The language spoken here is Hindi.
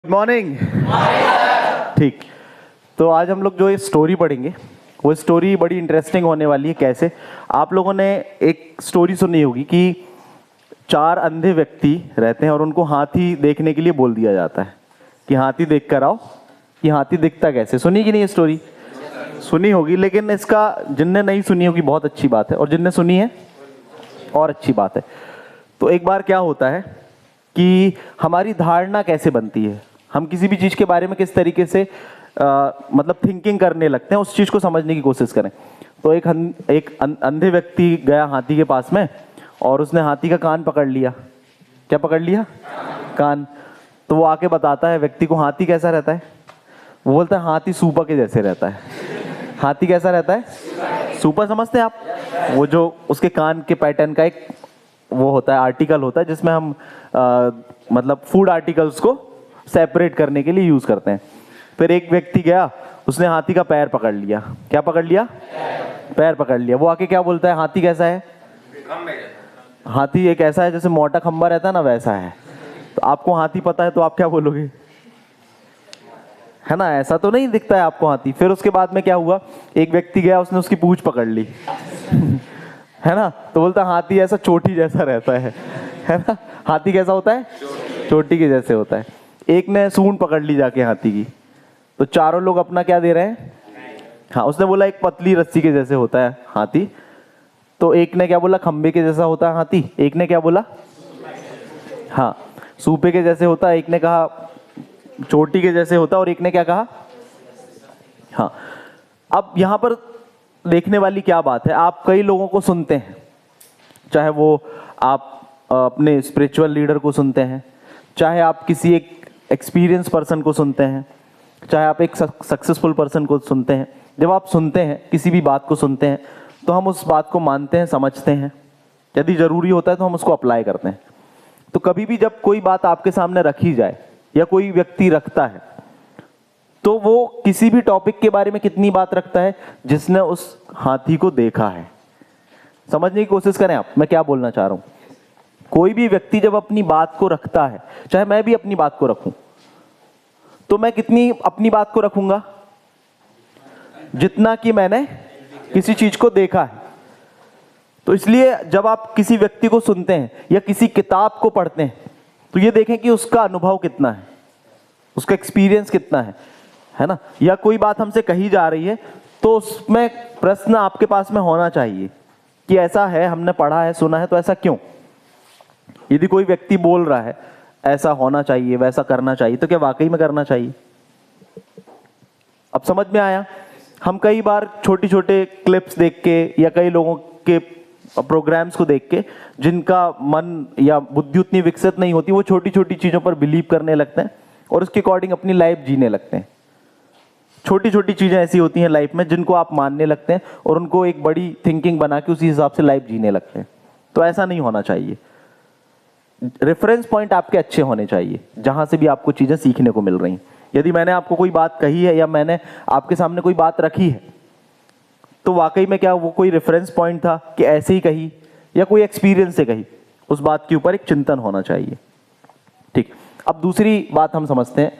Good morning. ठीक, तो आज हम लोग जो ये स्टोरी पढ़ेंगे वो स्टोरी बड़ी इंटरेस्टिंग होने वाली है। कैसे? आप लोगों ने एक स्टोरी सुनी होगी कि 4 अंधे व्यक्ति रहते हैं और उनको हाथी देखने के लिए बोल दिया जाता है कि हाथी देख कर आओ। कि हाथी दिखता कैसे? सुनी कि नहीं ये स्टोरी? सुनी होगी, लेकिन इसका जिनने नहीं सुनी होगी बहुत अच्छी बात है, और जिनने सुनी है और अच्छी बात है। तो एक बार क्या होता है कि हमारी धारणा कैसे बनती है, हम किसी भी चीज़ के बारे में किस तरीके से मतलब थिंकिंग करने लगते हैं, उस चीज़ को समझने की कोशिश करें। तो एक अंधे व्यक्ति गया हाथी के पास में और उसने हाथी का कान पकड़ लिया। क्या पकड़ लिया? कान। तो वो आके बताता है व्यक्ति को हाथी कैसा रहता है। वो बोलता है हाथी सूपा के जैसे रहता है। हाथी कैसा रहता है? सूपा समझते हैं आप? वो जो उसके कान के पैटर्न का एक वो होता है, आर्टिकल होता है, जिसमें हम मतलब फूड आर्टिकल्स को सेपरेट करने के लिए यूज करते हैं। फिर एक व्यक्ति गया, उसने हाथी का पैर पकड़ लिया। क्या पकड़ लिया? पैर पकड़ लिया। वो आके क्या बोलता है हाथी कैसा है? हाथी एक ऐसा है जैसे मोटा खंबा रहता है ना, वैसा है। तो आपको हाथी पता है तो आप क्या बोलोगे? है ना, ऐसा तो नहीं दिखता है आपको हाथी। फिर उसके बाद में क्या हुआ, एक व्यक्ति गया, उसने उसकी पूंछ पकड़ ली है ना, तो बोलता हाथी ऐसा चोटी जैसा रहता है ना। हाथी कैसा होता है? चोटी के जैसे होता है। एक ने सूंड पकड़ ली जाके हाथी की। तो चारों लोग अपना क्या दे रहे हैं? हाँ, उसने बोला एक पतली रस्सी के जैसे होता है हाथी। तो एक ने क्या बोला? खंबे के जैसा होता है हाथी। एक ने क्या बोला? हाँ, सूपे के जैसे होता है। एक ने कहा चोटी के जैसे होता है, और एक ने क्या कहा? हाँ। अब यहां पर देखने वाली क्या बात है, आप कई लोगों को सुनते हैं, चाहे वो आप अपने स्पिरिचुअल लीडर को सुनते हैं, चाहे आप किसी एक एक्सपीरियंस पर्सन को सुनते हैं, चाहे आप एक सक्सेसफुल पर्सन को सुनते हैं। जब आप सुनते हैं, किसी भी बात को सुनते हैं, तो हम उस बात को मानते हैं, समझते हैं, यदि जरूरी होता है तो हम उसको अप्लाई करते हैं। तो कभी भी जब कोई बात आपके सामने रखी जाए या कोई व्यक्ति रखता है, तो वो किसी भी टॉपिक के बारे में कितनी बात रखता है? जिसने उस हाथी को देखा है। समझने की कोशिश करें आप, मैं क्या बोलना चाह रहा हूं। कोई भी व्यक्ति जब अपनी बात को रखता है, चाहे मैं भी अपनी बात को रखूं, तो मैं कितनी अपनी बात को रखूंगा? जितना कि मैंने किसी चीज को देखा है। तो इसलिए जब आप किसी व्यक्ति को सुनते हैं या किसी किताब को पढ़ते हैं, तो ये देखें कि उसका अनुभव कितना है, उसका एक्सपीरियंस कितना है ना। या कोई बात हमसे कही जा रही है, तो उसमें प्रश्न आपके पास में होना चाहिए कि ऐसा है, हमने पढ़ा है, सुना है, तो ऐसा क्यों? यदि कोई व्यक्ति बोल रहा है ऐसा होना चाहिए, वैसा करना चाहिए, तो क्या वाकई में करना चाहिए? अब समझ में आया? हम कई बार छोटी छोटे क्लिप्स देख के या कई लोगों के प्रोग्राम्स को देख के, जिनका मन या बुद्धि उतनी विकसित नहीं होती, वो छोटी छोटी चीजों पर बिलीव करने लगते हैं और उसके अकॉर्डिंग अपनी लाइफ जीने लगते हैं। छोटी छोटी चीजें ऐसी होती हैं लाइफ में जिनको आप मानने लगते हैं और उनको एक बड़ी थिंकिंग बना के उसी हिसाब से लाइफ जीने लगते हैं। तो ऐसा नहीं होना चाहिए। रेफरेंस पॉइंट आपके अच्छे होने चाहिए, जहां से भी आपको चीजें सीखने को मिल रही हैं। यदि मैंने आपको कोई बात कही है या मैंने आपके सामने कोई बात रखी है, तो वाकई में क्या वो कोई रेफरेंस पॉइंट था कि ऐसे ही कही या कोई एक्सपीरियंस से कही? उस बात के ऊपर एक चिंतन होना चाहिए। ठीक, अब दूसरी बात हम समझते हैं।